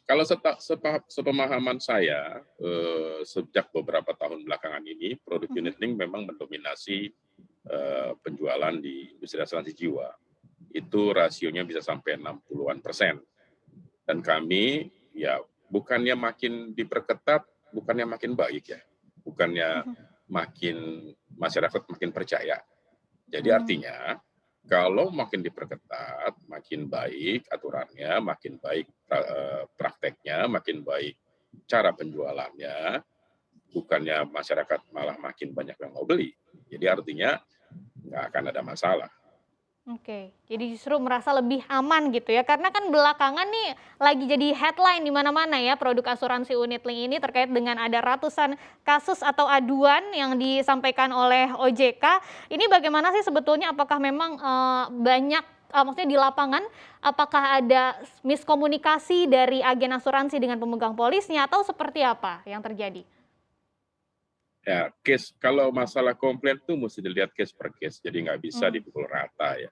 Kalau sepemahaman saya, sejak beberapa tahun belakangan ini, produk Mhm. unit link memang mendominasi, penjualan di industri asuransi jiwa. Itu rasionya bisa sampai 60-an persen. Dan kami, ya bukannya makin diperketat, bukannya makin baik ya, bukannya Mhm. makin masyarakat makin percaya. Jadi Mmm. artinya, kalau makin diperketat, makin baik aturannya, makin baik prakteknya, makin baik cara penjualannya, bukannya masyarakat malah makin banyak yang mau beli. Jadi artinya nggak akan ada masalah. Oke, jadi justru merasa lebih aman gitu ya, karena kan belakangan nih lagi jadi headline di mana-mana ya produk asuransi unit link ini terkait dengan ada ratusan kasus atau aduan yang disampaikan oleh OJK. Ini bagaimana sih sebetulnya apakah memang, banyak maksudnya di lapangan, apakah ada miskomunikasi dari agen asuransi dengan pemegang polisnya atau seperti apa yang terjadi? Ya, case kalau masalah komplain tuh mesti dilihat case per case, jadi nggak bisa Mmm. dipukul rata ya.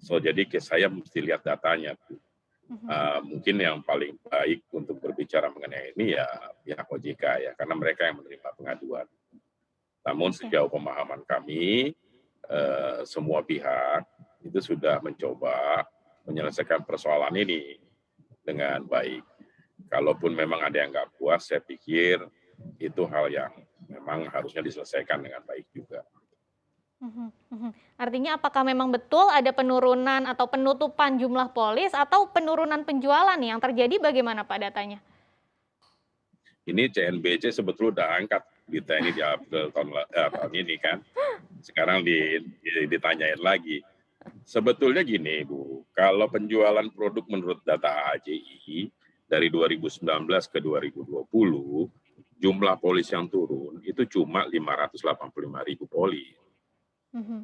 So, jadi case saya mesti lihat datanya tuh. Mhm. Mungkin yang paling baik untuk berbicara mengenai ini ya pihak OJK ya, karena mereka yang menerima pengaduan. Namun Oke. sejauh pemahaman kami, semua pihak itu sudah mencoba menyelesaikan persoalan ini dengan baik. Kalaupun memang ada yang nggak puas, saya pikir itu hal yang memang harusnya diselesaikan dengan baik juga. Mhm mhm. Artinya apakah memang betul ada penurunan atau penutupan jumlah polis atau penurunan penjualan nih yang terjadi bagaimana Pak datanya? Ini CNBC sebetulnya udah angkat berita ini di April tahun ini kan. Sekarang ditanyain lagi. Sebetulnya gini Bu, kalau penjualan produk menurut data AJI dari 2019 ke 2020, jumlah polis yang turun itu cuma 585.000 polis. Mhm.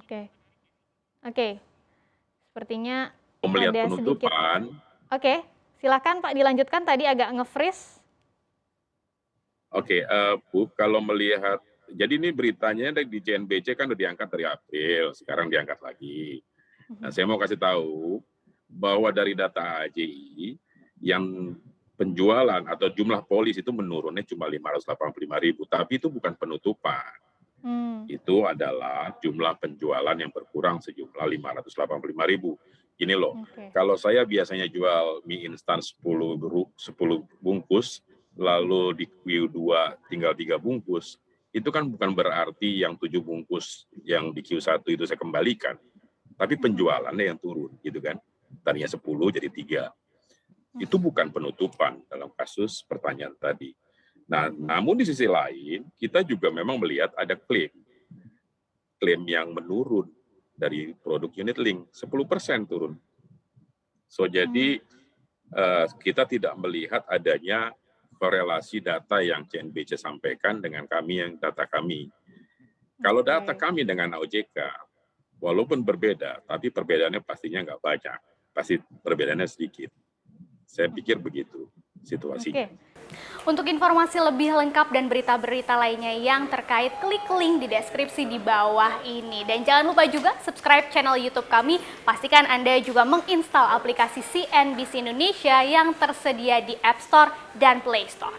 Oke. Oke, sepertinya Kalau melihat ada sedikit penutupan, oke, silakan Pak dilanjutkan tadi agak nge-freeze. oke, Bu, kalau melihat jadi ini beritanya di CNBC kan udah diangkat dari April, sekarang diangkat lagi. Nah, Mhm. saya mau kasih tahu bahwa dari data AJI yang penjualan atau jumlah polis itu menurunnya cuma 585.000, tapi itu bukan penutupan. Mmm. Itu adalah jumlah penjualan yang berkurang sejumlah 585.000. Gini loh, Oke. kalau saya biasanya jual mie instan 10 bungkus, lalu di Q2 tinggal 3 bungkus, itu kan bukan berarti yang 7 bungkus yang di Q1 itu saya kembalikan, tapi Mhm. penjualannya yang turun gitu kan. Tadinya 10 jadi 3. Itu Mhm. bukan penutupan dalam kasus pertanyaan tadi. Nah, Mhm. namun di sisi lain, kita juga memang melihat ada klaim yang menurun dari produk unit link, 10% turun. So, Mmm. jadi kita tidak melihat adanya korelasi data yang CNBC sampaikan dengan kami yang data kami. Kalau data Oke. kami dengan OJK, walaupun berbeda, tapi perbedaannya pastinya nggak banyak. Pasti perbedaannya sedikit. Saya pikir Mhm. begitu situasinya. Oke. Untuk informasi lebih lengkap dan berita-berita lainnya yang terkait, klik link di deskripsi di bawah ini. Dan jangan lupa juga subscribe channel YouTube kami. Pastikan Anda juga menginstal aplikasi CNBC Indonesia yang tersedia di App Store dan Play Store.